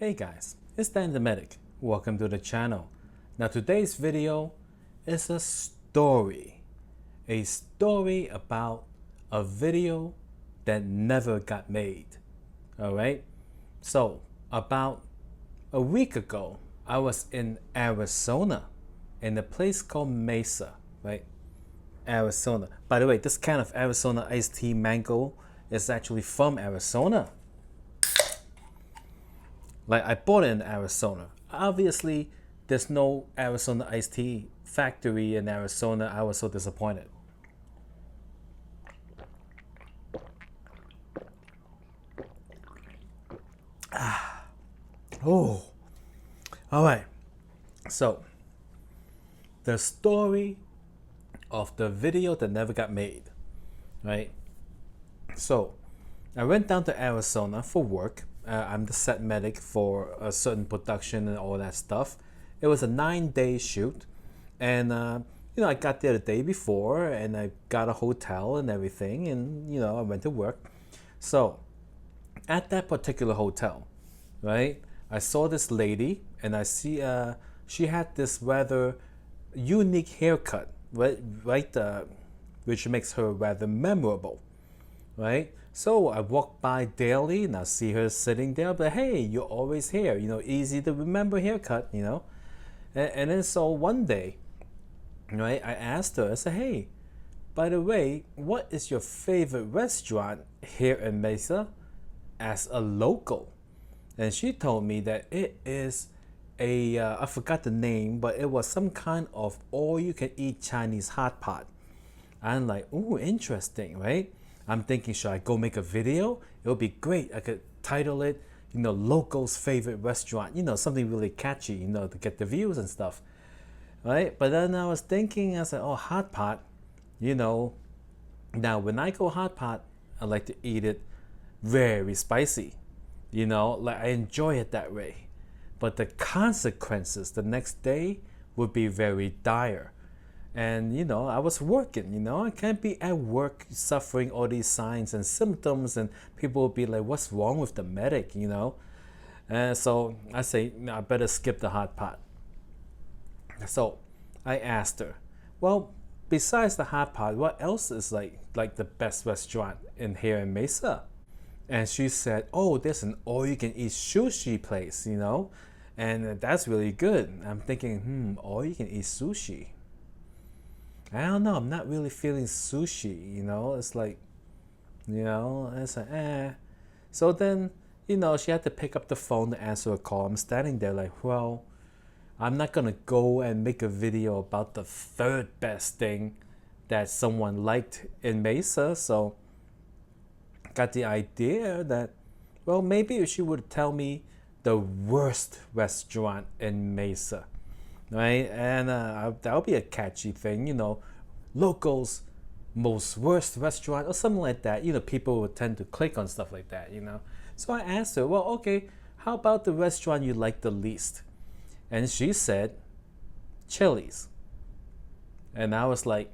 Hey guys, it's Dan the Medic. Welcome to the channel. Now today's video is a story about a video that never got made. Alright, so about a week ago, I was in Arizona in a place called Mesa, right? Arizona. By the way, this kind of Arizona iced tea mango is actually from Arizona. Like I bought it in Arizona. Obviously, there's no Arizona iced tea factory in Arizona. I was so disappointed. Oh, all right. So, the story of the video that never got made, right? So, I went down to Arizona for work. I'm the set medic for a certain production and all that stuff. It was a 9-day shoot, and I got there the day before, and I got a hotel and everything, and I went to work. So, at that particular hotel, right, I saw this lady, and I see she had this rather unique haircut, right, which makes her rather memorable, right? So I walk by daily and I see her sitting there, but hey, you're always here, easy to remember haircut. And then so one day, right, I asked her, I said, hey, by the way, what is your favorite restaurant here in Mesa as a local? And she told me that it is I forgot the name, but it was some kind of all-you-can-eat Chinese hot pot. I'm like, ooh, interesting, right? I'm thinking, should I go make a video? It would be great. I could title it, locals' favorite restaurant, something really catchy, to get the views and stuff, right? But then I was thinking, I said, oh, hot pot, now when I go hot pot, I like to eat it very spicy, like I enjoy it that way. But the consequences the next day would be very dire. And I was working, I can't be at work suffering all these signs and symptoms, and people will be like, what's wrong with the medic? And so I say, no, I better skip the hot pot. So I asked her, well, besides the hot pot, what else is like the best restaurant in here in Mesa? And she said, oh, there's an all-you-can-eat sushi place, and that's really good. I'm thinking, all-you-can-eat sushi. I don't know. I'm not really feeling sushi, It's like, it's like, eh. So then, she had to pick up the phone to answer a call. I'm standing there like, well, I'm not going to go and make a video about the third best thing that someone liked in Mesa. So got the idea that, well, maybe if she would tell me the worst restaurant in Mesa, right? And that'll be a catchy thing, locals' most worst restaurant or something like that. People would tend to click on stuff like that, So I asked her, well, okay, how about the restaurant you like the least? And she said, Chili's. And I was like,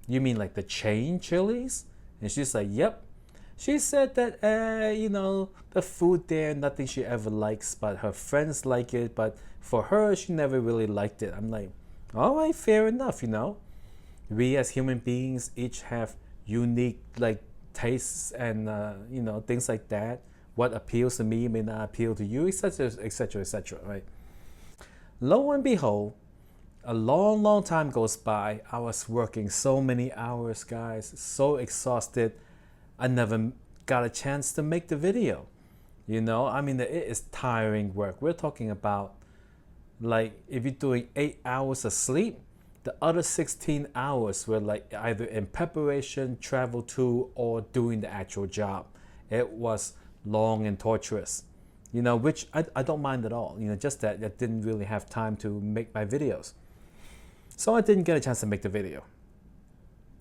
you mean like the chain Chili's? And she's like, yep. She said that, the food there, nothing she ever likes, but her friends like it. But for her, she never really liked it. I'm like, all right, fair enough, We as human beings each have unique, tastes and, things like that. What appeals to me may not appeal to you, etc., etc., etc., right? Lo and behold, a long, long time goes by. I was working so many hours, guys, so exhausted. I never got a chance to make the video. It is tiring work. We're talking about, if you're doing 8 hours of sleep, the other 16 hours were either in preparation, travel to, or doing the actual job. It was long and torturous, which I don't mind at all. Just that I didn't really have time to make my videos. So I didn't get a chance to make the video.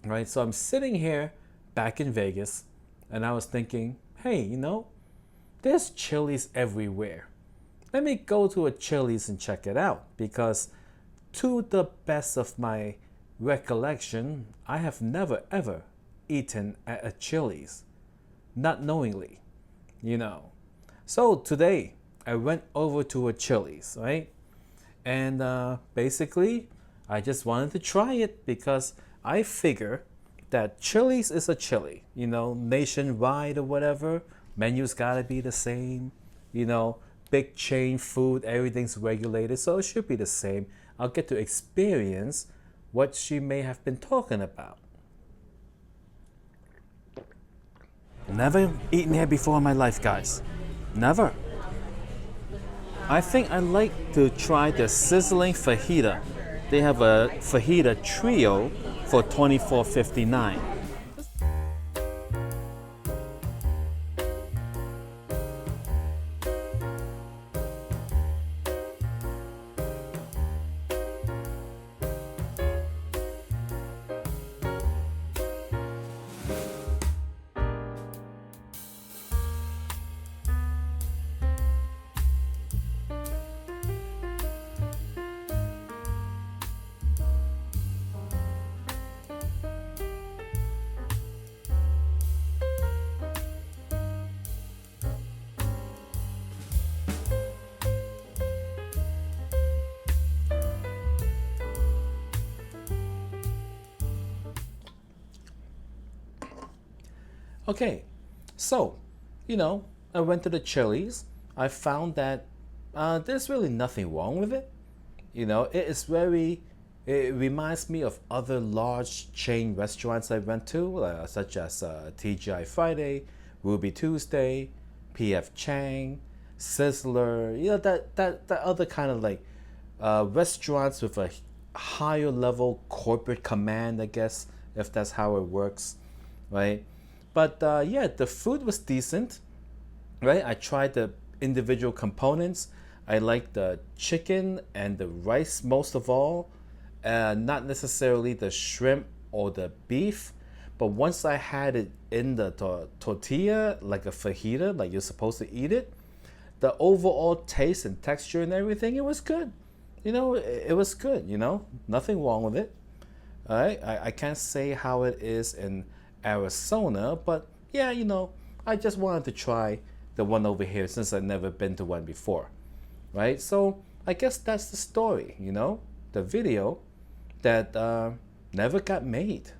Right? So I'm sitting here back in Vegas, and I was thinking, hey, there's Chili's everywhere. Let me go to a Chili's and check it out, because to the best of my recollection, I have never ever eaten at a Chili's, not knowingly, So today I went over to a Chili's, right? And basically, I just wanted to try it because I figure that Chili's is a chili, nationwide or whatever. Menus gotta be the same, you know, big chain food, everything's regulated, so it should be the same. I'll get to experience what she may have been talking about. Never eaten here before in my life, guys. Never. I think I'd like to try the sizzling fajita. They have a fajita trio for $24.59. Okay, so, I went to the Chili's. I found that there's really nothing wrong with it. It reminds me of other large chain restaurants I went to, such as TGI Friday, Ruby Tuesday, PF Chang, Sizzler, that other kind of like restaurants with a higher level corporate command, I guess, if that's how it works, right? But yeah, the food was decent, right? I tried the individual components. I like the chicken and the rice most of all, not necessarily the shrimp or the beef. But once I had it in the tortilla, like a fajita, like you're supposed to eat it, the overall taste and texture and everything, it was good. It was good, nothing wrong with it. All right, I can't say how it is in Arizona, but yeah, I just wanted to try the one over here since I've never been to one before, right? So I guess that's the story, the video that never got made.